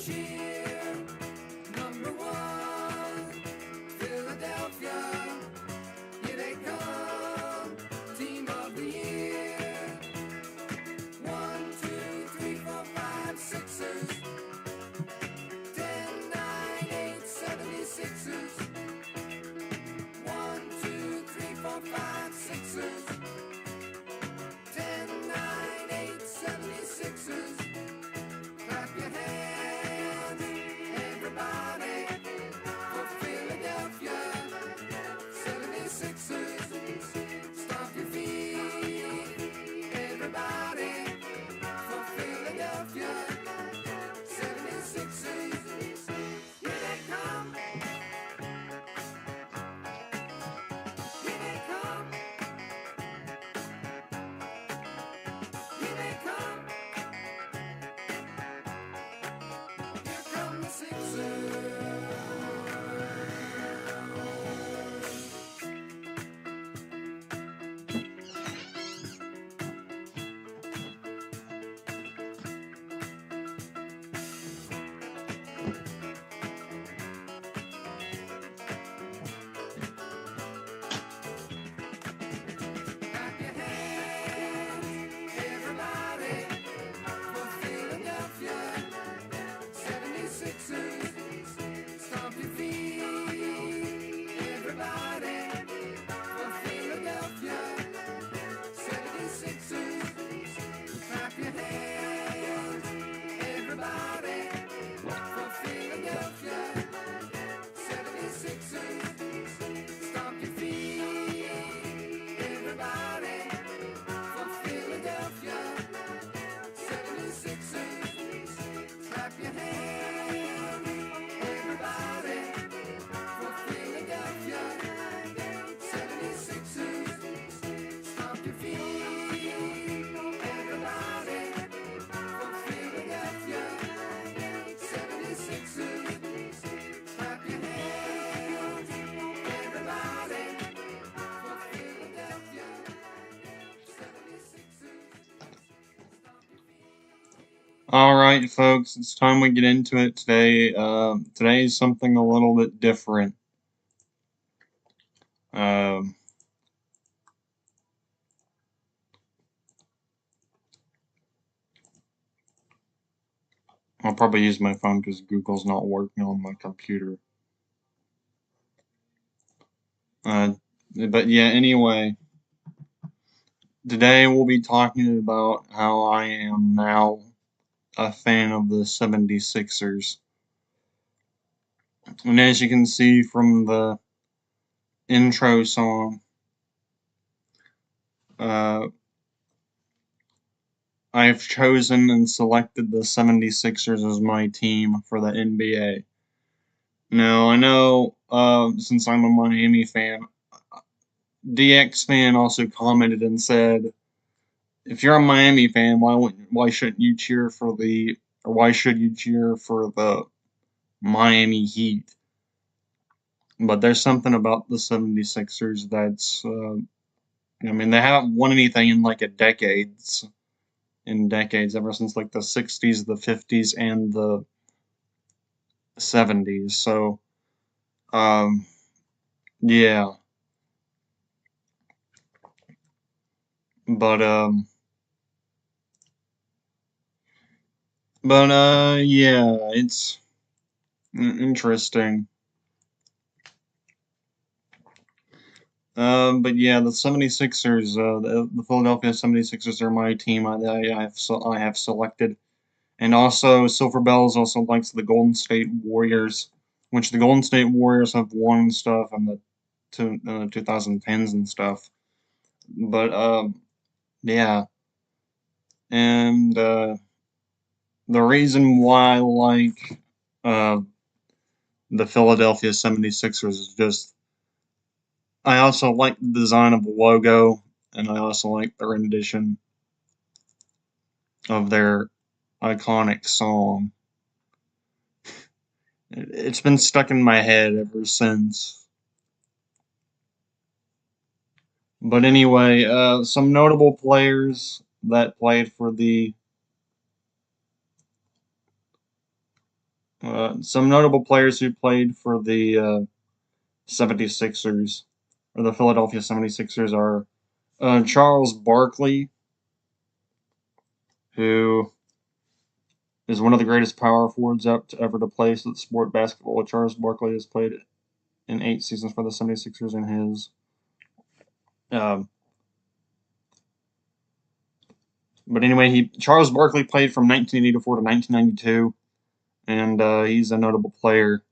cheer. Number one, Philadelphia. Here they come, team of the year. 1, 2, 3, 4, 5, Sixers. 10, 9, 8, 76ers. 1, 2, 3, 4, 5, Sixers. 10, 9, 8, 76ers. Clap your hands, everybody, for Philadelphia 76ers. Stomp your feet, everybody, for Philadelphia 76ers. Here they come. Here they come. Here they come. Here come the Sixers. Clap your hands, everybody, for Philadelphia 76ers. Stomp your feet, everybody, for Philadelphia 76ers. Clap your hands, everybody, for Philadelphia 76ers. Stomp your feet, everybody, for Philadelphia 76ers. Clap your hands, everybody, for Philadelphia 76ers. Stomp your feet, everybody, for Philadelphia 76ers. Clap your hands, everybody, for Philadelphia 76ers. All right, folks, it's time we get into it today. Today is something a little bit different. I'll probably use my phone because Google's not working on my computer. But yeah, anyway, today we'll be talking about how I am now a fan of the 76ers. And as you can see from the intro song, I've chosen and selected the 76ers as my team for the NBA. Now, I know, since I'm a Miami fan, DX fan also commented and said, if you're a Miami fan, why shouldn't you cheer for why should you cheer for the Miami Heat? But there's something about the 76ers that's, I mean, they haven't won anything in like decades, ever since like the 60s, the 50s, and the 70s. So, yeah. But, yeah, it's interesting. But yeah, the 76ers, the Philadelphia 76ers are my team. I have selected. And also, Silver Bells also likes the Golden State Warriors, which the Golden State Warriors have won stuff in the 2010s and stuff. But, yeah. And, the reason why I like, the Philadelphia 76ers is just, I also like the design of the logo, and I also like the rendition of their iconic song. It's been stuck in my head ever since. But anyway, some notable players that played for the Some notable players who played for the 76ers, or the Philadelphia 76ers, are Charles Barkley, who is one of the greatest power forwards ever to play the sport basketball. Charles Barkley has played in 8 seasons for the 76ers in his. But anyway, Charles Barkley played from 1984 to 1992, and he's a notable player.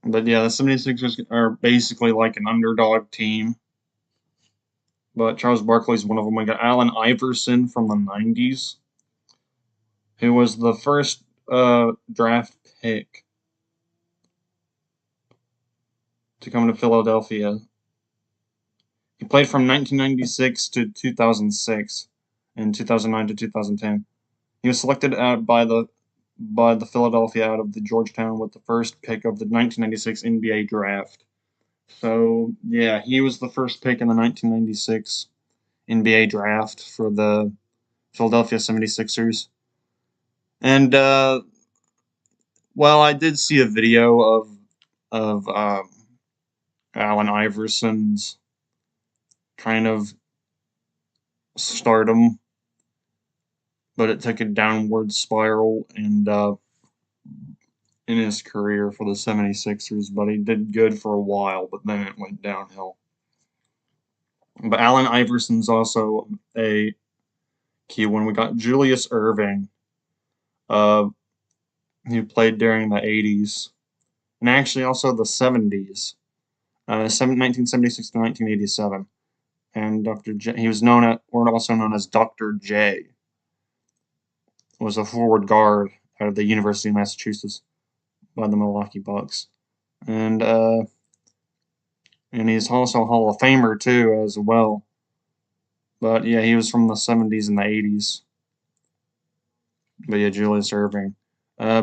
But yeah, the 76ers are basically like an underdog team. But Charles Barkley's one of them. We got Allen Iverson from the 90s, who was the first draft pick to come to Philadelphia. He played from 1996 to 2006 and 2009 to 2010. He was selected by the Philadelphia out of the Georgetown with the first pick of the 1996 NBA draft. So yeah, he was the first pick in the 1996 NBA draft for the Philadelphia 76ers. And well, I did see a video of Allen Iverson's kind of stardom, but it took a downward spiral and in his career for the 76ers, but he did good for a while, but then it went downhill. But Allen Iverson's also a key one. We got Julius Erving, who played during the 80s, and actually also the 70s, 1976 to 1987. And he was also known as Dr. J. Was a forward guard out of the University of Massachusetts by the Milwaukee Bucks. And he's also a Hall of Famer too, as well. But yeah, he was from the 70s and the 80s. But yeah, Julius Erving.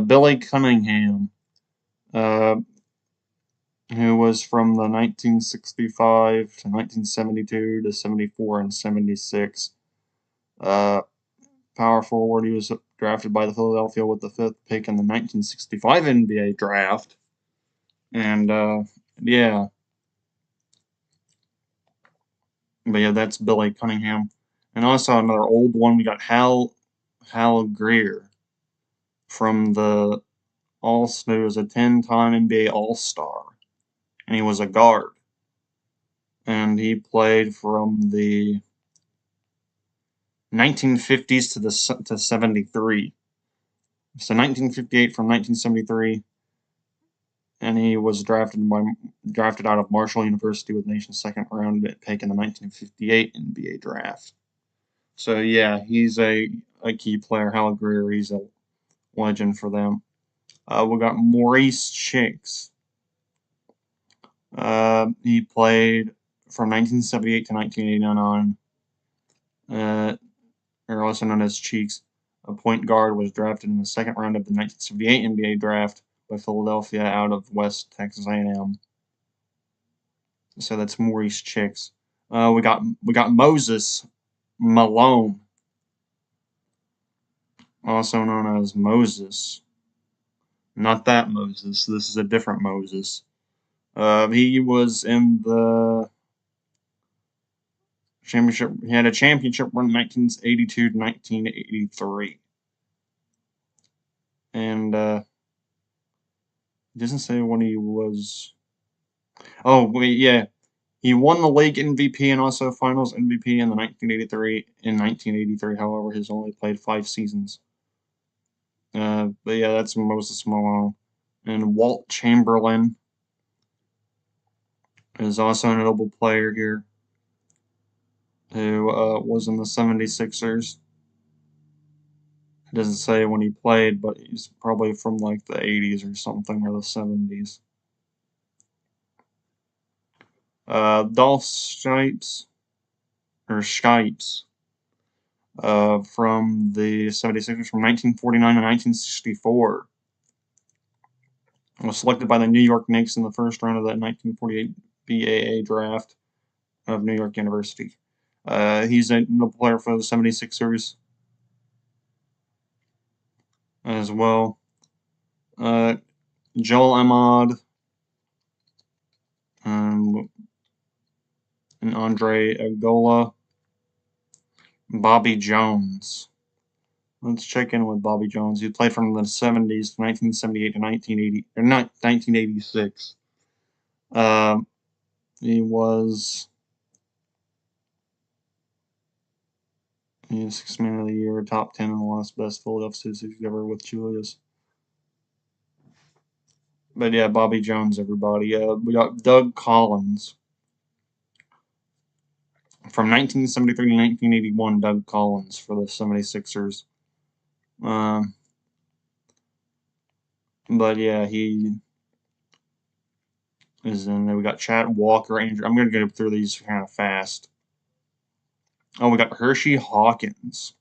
Billy Cunningham, who was from the 1965 to 1972 to 74 and 76. Power forward. He was drafted by the Philadelphia with the 5th pick in the 1965 NBA draft. And yeah. But yeah, that's Billy Cunningham. And also another old one, we got Hal Greer from the he was a 10-time NBA All-Star. And he was a guard. And he played from the 1950s to 73. So 1958 from 1973, and he was drafted out of Marshall University with the nation's 2nd round pick in the 1958 NBA draft. So yeah, he's a key player. Hal Greer, he's a legend for them. We got Maurice Chicks. He played from 1978 to 1989. Or also known as Cheeks. A point guard, was drafted in the 2nd round of the 1978 NBA draft by Philadelphia out of West Texas A&M. So that's Maurice Chicks. We got Moses Malone, also known as Moses. Not that Moses. This is a different Moses. He was in the championship. He had a championship run 1982 to 1983. And it doesn't say when he was. Oh, wait, yeah. He won the league MVP and also Finals MVP in 1983. However, he's only played 5 seasons. But yeah, that's Moses Malone. And Walt Chamberlain is also a notable player here, who was in the 76ers. It doesn't say when he played, but he's probably from like the 80s or something, or the 70s. Dolph Schipes, from the 76ers from 1949 to 1964. Was selected by the New York Knicks in the 1st round of the 1948 BAA draft of New York University. He's a notable player for the 76ers. as well. Joel Embiid and Andre Iguodala. Bobby Jones. Let's check in with Bobby Jones. He played from the 70s, 1978 to 1980, or not 1986. He was Sixth Man of the Year, top 10 in the last best Philadelphia 66 ever with Julius. But yeah, Bobby Jones, everybody. We got Doug Collins. From 1973 to 1981, Doug Collins for the 76ers. But yeah, he is in there. We got Chad Walker, Andrew. I'm going to get through these kind of fast. Oh, we got Hershey Hawkins.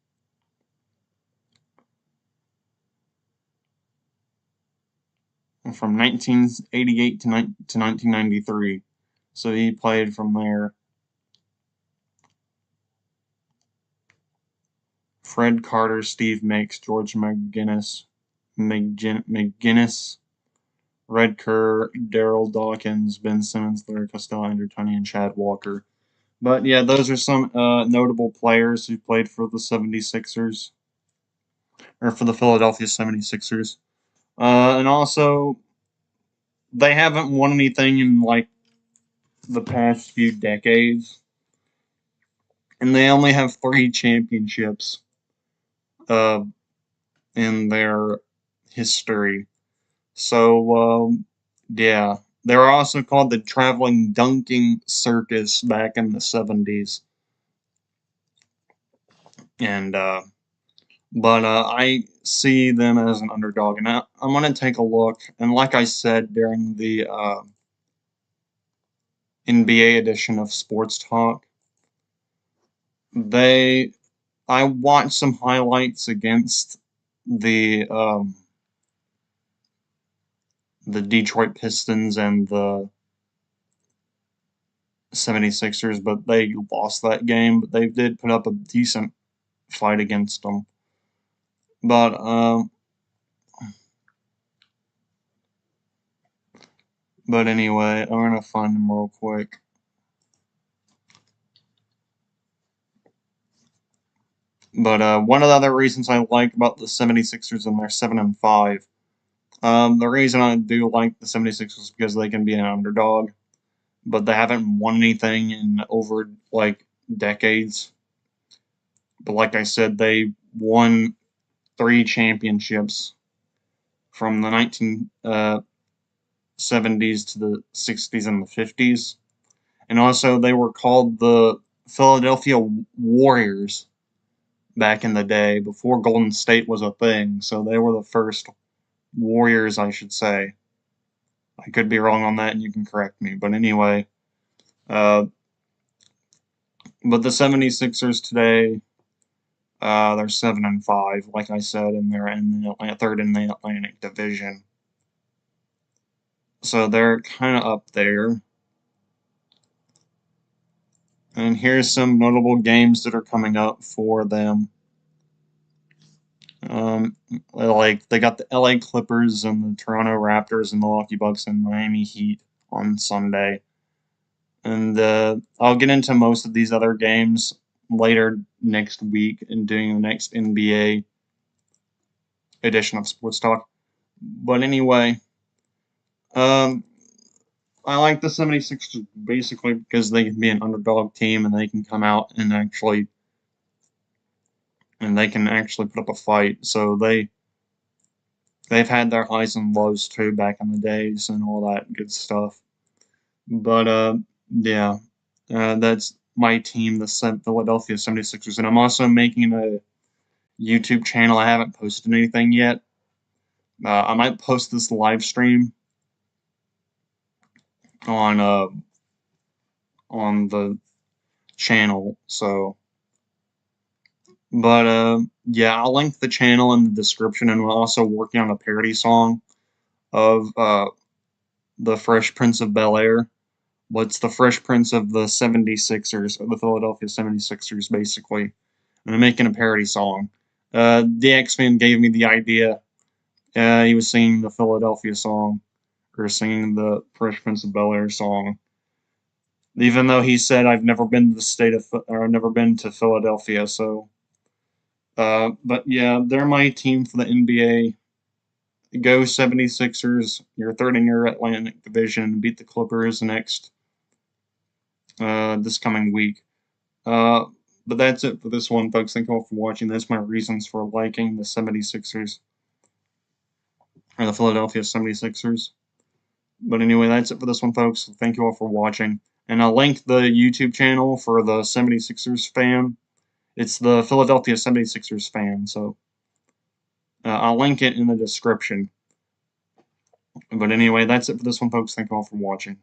From 1988 to 1993. So he played from there. Fred Carter, Steve Makes, George McGinnis, Red Kerr, Daryl Dawkins, Ben Simmons, Larry Costello, Andrew Toney, and Chad Walker. But yeah, those are some notable players who played for the 76ers, or for the Philadelphia 76ers. And also, they haven't won anything in like the past few decades. And they only have 3 championships in their history. So, yeah. They were also called the Traveling Dunking Circus back in the 70s. And, but I see them as an underdog. And I'm going to take a look. And like I said during the NBA edition of Sports Talk, I watched some highlights against the Detroit Pistons and the 76ers, but they lost that game. But they did put up a decent fight against them. But anyway, I'm gonna find them real quick. But one of the other reasons I like about the 76ers and they're 7-5. The reason I do like the 76ers is because they can be an underdog, but they haven't won anything in over like decades. But like I said, they won 3 championships from the 1970s to the 60s and the 50s. And also, they were called the Philadelphia Warriors back in the day before Golden State was a thing. So they were the first Warriors, I should say. I could be wrong on that, and you can correct me. But anyway, but the 76ers today, they're 7-5, like I said, and they're in the third in the Atlantic Division. So they're kind of up there. And here's some notable games that are coming up for them. Like they got the LA Clippers and the Toronto Raptors and Milwaukee Bucks and Miami Heat on Sunday. And I'll get into most of these other games later next week in doing the next NBA edition of Sports Talk. But anyway, I like the 76ers basically because they can be an underdog team and they can come out and they can actually put up a fight. So they've had their highs and lows too back in the days and all that good stuff. But yeah, that's my team, the Philadelphia 76ers. And I'm also making a YouTube channel. I haven't posted anything yet. I might post this live stream on the channel. So, but yeah, I'll link the channel in the description, and we're also working on a parody song of the Fresh Prince of Bel-Air. What's the Fresh Prince of the 76ers, or the Philadelphia 76ers, basically. And I'm making a parody song. The X-Men gave me the idea He was singing the Philadelphia song, or singing the Fresh Prince of Bel-Air song. Even though he said, "I've never been to the state of, or I've never been to Philadelphia," so. But yeah, they're my team for the NBA. Go 76ers. You're third in your Atlantic Division. Beat the Clippers this coming week. But that's it for this one, folks. Thank you all for watching. That's my reasons for liking the 76ers, or the Philadelphia 76ers. But anyway, that's it for this one, folks. Thank you all for watching. And I'll link the YouTube channel for the 76ers fan. It's the Philadelphia 76ers fan, so I'll link it in the description. But anyway, that's it for this one, folks. Thank you all for watching.